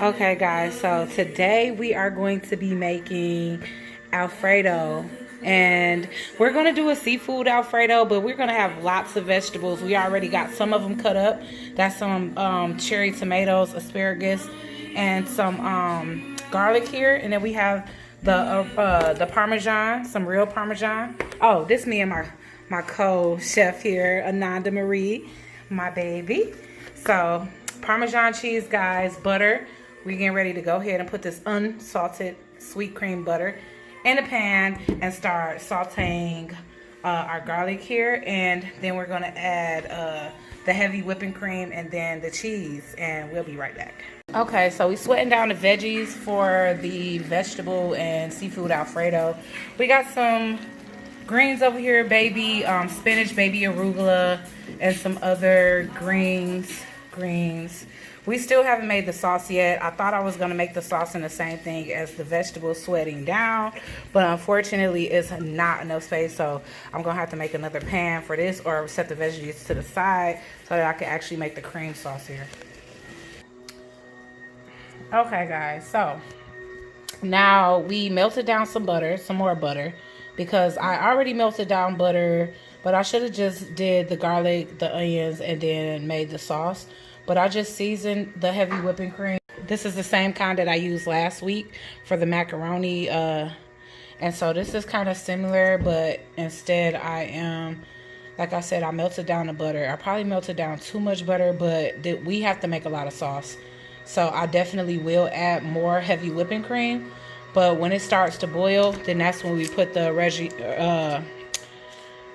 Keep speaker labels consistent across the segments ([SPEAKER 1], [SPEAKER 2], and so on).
[SPEAKER 1] Okay guys, so today we are going to be making Alfredo, and we're going to do a seafood Alfredo, but we're going to have lots of vegetables. We already got some of them cut up. That's some cherry tomatoes, asparagus, and some garlic here, and then we have the Parmesan, some real Parmesan. Oh, this me and my co-chef here, Ananda Marie, my baby. So Parmesan cheese, guys, butter. We're getting ready to go ahead and put this unsalted sweet cream butter in a pan and start sauteing our garlic here. And then we're going to add the heavy whipping cream and then the cheese, and we'll be right back. Okay, so we're sweating down the veggies for the vegetable and seafood Alfredo. We got some greens over here, baby spinach, baby arugula, and some other greens. We still haven't made the sauce yet. I thought I was going to make the sauce in the same thing as the vegetables sweating down, but unfortunately it's not enough space, so I'm going to have to make another pan for this or set the veggies to the side so that I can actually make the cream sauce here. Okay guys, so now we melted down some butter, some more butter, because I already melted down butter, but I should have just did the garlic, the onions, and then made the sauce. But I just seasoned the heavy whipping cream. This is the same kind that I used last week for the macaroni. And so this is kind of similar, but instead like I said, I melted down the butter. I probably melted down too much butter, but we have to make a lot of sauce. So I definitely will add more heavy whipping cream. But when it starts to boil, then that's when we put the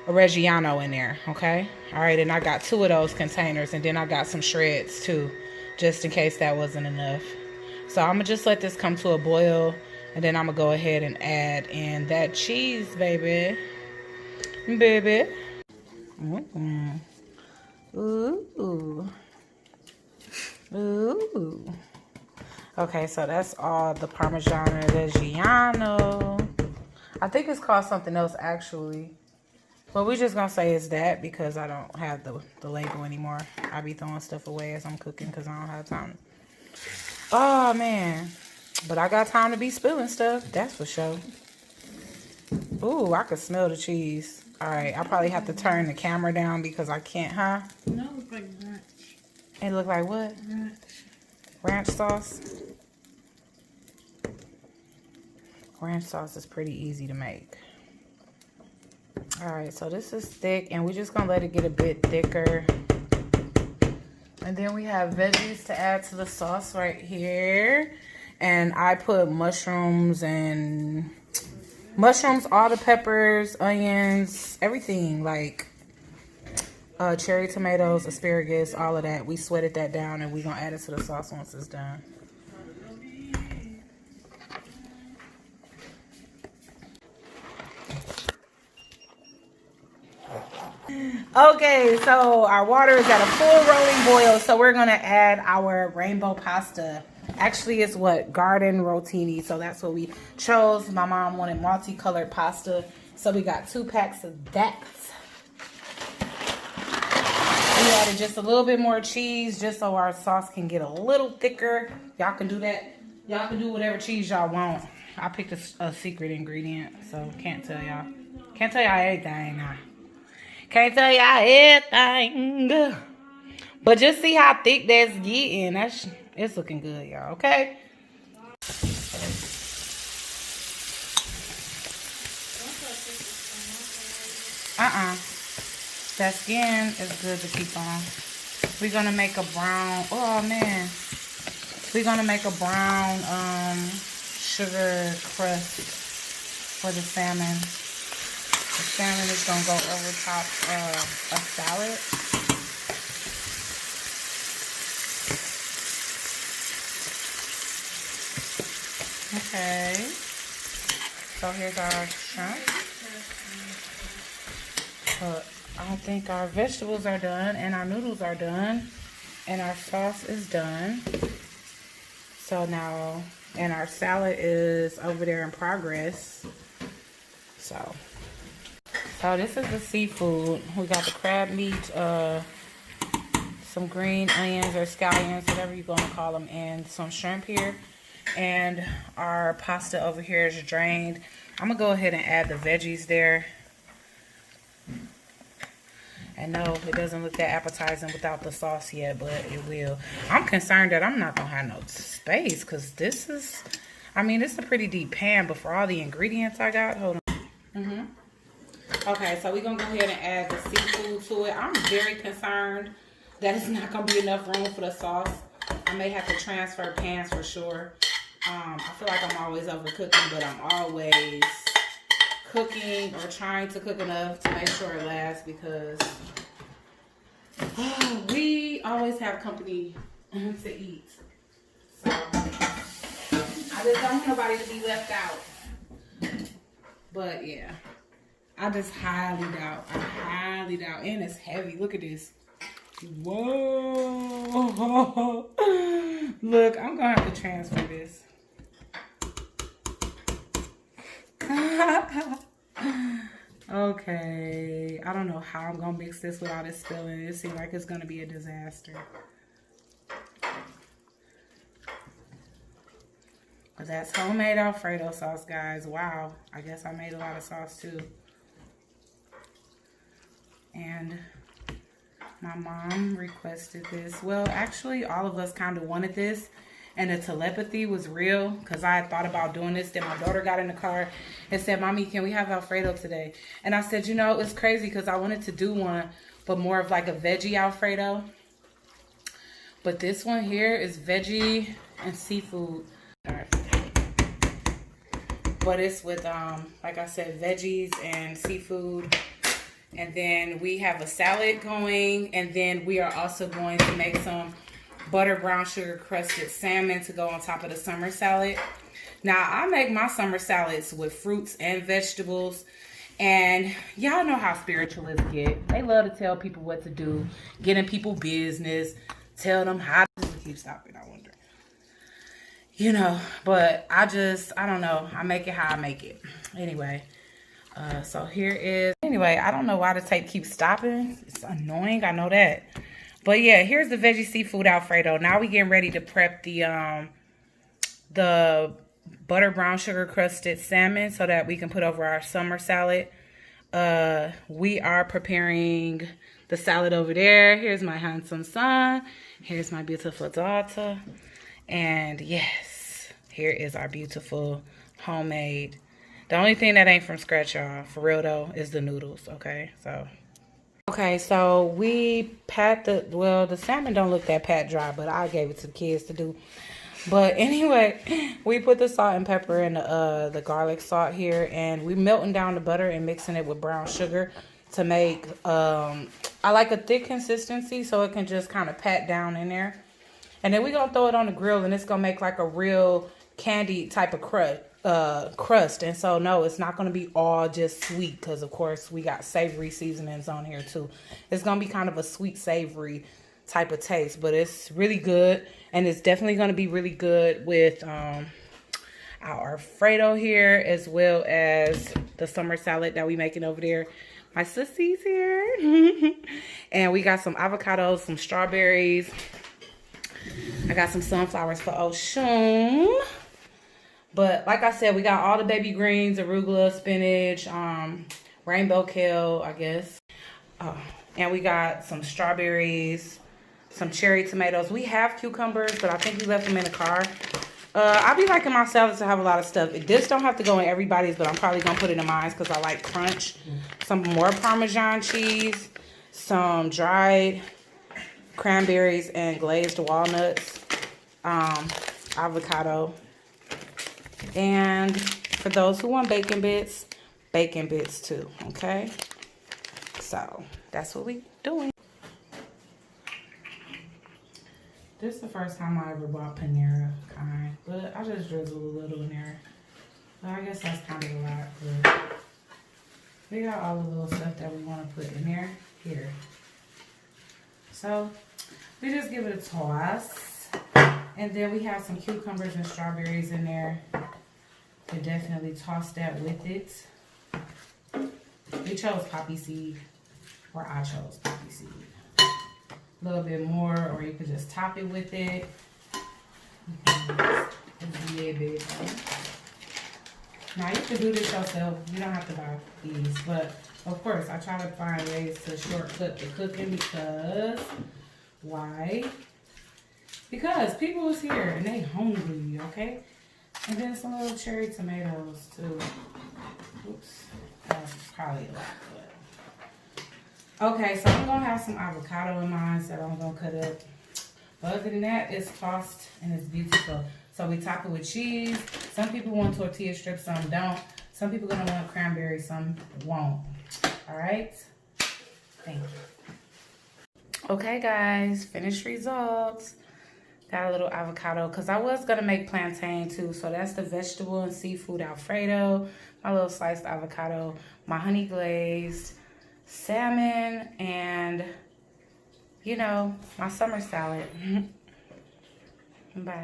[SPEAKER 1] Reggiano in there, okay? All right, and I got 2 of those containers, and then I got some shreds too, just in case that wasn't enough. So I'm gonna just let this come to a boil, and then I'm gonna go ahead and add in that cheese, baby. Ooh. Okay, so that's all the Parmigiano Reggiano. I think it's called something else actually, but we're just gonna say it's that because I don't have the label anymore. I be throwing stuff away as I'm cooking because I don't have time. Oh man, but I got time to be spilling stuff, that's for sure. Ooh, I could smell the cheese. All right, I probably have to turn the camera down because I can't, huh?
[SPEAKER 2] No, it looks like ranch.
[SPEAKER 1] It look like what?
[SPEAKER 2] Ranch.
[SPEAKER 1] Ranch sauce? Ranch sauce is pretty easy to make. All right, so this is thick, and we're just gonna let it get a bit thicker. And then we have veggies to add to the sauce right here. And I put mushrooms, all the peppers, onions, everything, like cherry tomatoes, asparagus, all of that. We sweated that down, and we're gonna add it to the sauce once it's done. Okay, so our water is at a full rolling boil, so we're gonna add our rainbow pasta. Actually, it's what? Garden rotini, so that's what we chose. My mom wanted multicolored pasta, so we got 2 packs of that. We added just a little bit more cheese just so our sauce can get a little thicker. Y'all can do that. Y'all can do whatever cheese y'all want. I picked a secret ingredient, so can't tell y'all. Can't tell y'all everything now. Can't tell y'all everything. But just see how thick that's getting. It's looking good, y'all, okay? That skin is good to keep on. We're gonna make a brown, oh man. We're gonna make a brown sugar crust for the salmon. The salmon is gonna go over top of a salad. Okay. So here's our shrimp. I don't think our vegetables are done, and our noodles are done, and our sauce is done. So now, and our salad is over there in progress. So this is the seafood. We got the crab meat some green onions or scallions, whatever you're going to call them, and some shrimp here. And our pasta over here is drained. I'm going to go ahead and add the veggies there. And no, it doesn't look that appetizing without the sauce yet, but it will. I'm concerned that I'm not going to have no space because this is, I mean, it's a pretty deep pan, but for all the ingredients I got, hold on. Okay, so we're going to go ahead and add the seafood to it. I'm very concerned that it's not going to be enough room for the sauce. I may have to transfer pans for sure. I feel like I'm always overcooking, but I'm always cooking or trying to cook enough to make sure it lasts because we always have company to eat. So I just don't want nobody to be left out. But yeah, I just highly doubt. I highly doubt. And it's heavy. Look at this. Whoa. Look, I'm going to have to transfer this. Okay, I don't know how I'm gonna mix this without it spilling. It seems like it's gonna be a disaster. But that's homemade Alfredo sauce, guys. Wow, I guess I made a lot of sauce too. And my mom requested this. Well, actually, all of us kind of wanted this. And the telepathy was real because I had thought about doing this. Then my daughter got in the car and said, Mommy, can we have Alfredo today? And I said, you know, it's crazy because I wanted to do one, but more of like a veggie Alfredo. But this one here is veggie and seafood. But it's with, like I said, veggies and seafood. And then we have a salad going. And then we are also going to make some butter brown sugar crusted salmon to go on top of the summer salad. Now, I make my summer salads with fruits and vegetables. And y'all know how spiritualists get. They love to tell people what to do, get in people's business, tell them how to keep stopping, I wonder. You know, but I don't know. I make it how I make it. Anyway, so here is, anyway, I don't know why the tape keeps stopping. It's annoying, I know that. But yeah, here's the veggie seafood Alfredo. Now we getting ready to prep the butter brown sugar crusted salmon so that we can put over our summer salad. We are preparing the salad over there. Here's my handsome son. Here's my beautiful daughter. And yes, here is our beautiful homemade. The only thing that ain't from scratch, y'all, for real though, is the noodles, okay? Okay, so we pat the salmon don't look that pat dry, but I gave it to the kids to do. But anyway, we put the salt and pepper and the garlic salt here, and we melting down the butter and mixing it with brown sugar to make, I like a thick consistency so it can just kind of pat down in there. And then we're going to throw it on the grill, and it's going to make like a real candy type of crust. And so no, it's not going to be all just sweet because of course we got savory seasonings on here too. It's going to be kind of a sweet savory type of taste, but it's really good, and it's definitely going to be really good with our Alfredo here, as well as the summer salad that we making over there. My sissy's here. And we got some avocados, some strawberries. I got some sunflowers for Oshun. But like I said, we got all the baby greens, arugula, spinach, rainbow kale, I guess. And we got some strawberries, some cherry tomatoes. We have cucumbers, but I think we left them in the car. I be liking my salads to have a lot of stuff. This don't have to go in everybody's, but I'm probably going to put it in mine because I like crunch. Some more Parmesan cheese, some dried cranberries and glazed walnuts, avocado. And for those who want bacon bits too, okay? So that's what we doing. This is the first time I ever bought Panera kind, but I just drizzle a little in there. But I guess that's kind of a lot, but we got all the little stuff that we want to put in there here. So we just give it a toss. And then we have some cucumbers and strawberries in there. To definitely toss that with it. We chose poppy seed, or I chose poppy seed. a little bit more, or you could just top it with it. It's a big. Now you can do this yourself. You don't have to buy these, but of course I try to find ways to shortcut the cooking because why? Because people is here and they hungry, okay? And then some little cherry tomatoes too. Oops, that's probably a lot, but okay. So I'm gonna have some avocado in mine that I'm gonna cut up. But other than that, it's tossed and it's beautiful. So we top it with cheese. Some people want tortilla strips, some don't. Some people gonna want cranberry, some won't. All right. Thank you. Okay, guys, finished results. Got a little avocado because I was gonna make plantain too. So that's the vegetable and seafood Alfredo. My little sliced avocado, my honey glazed salmon, and you know, my summer salad. Bye.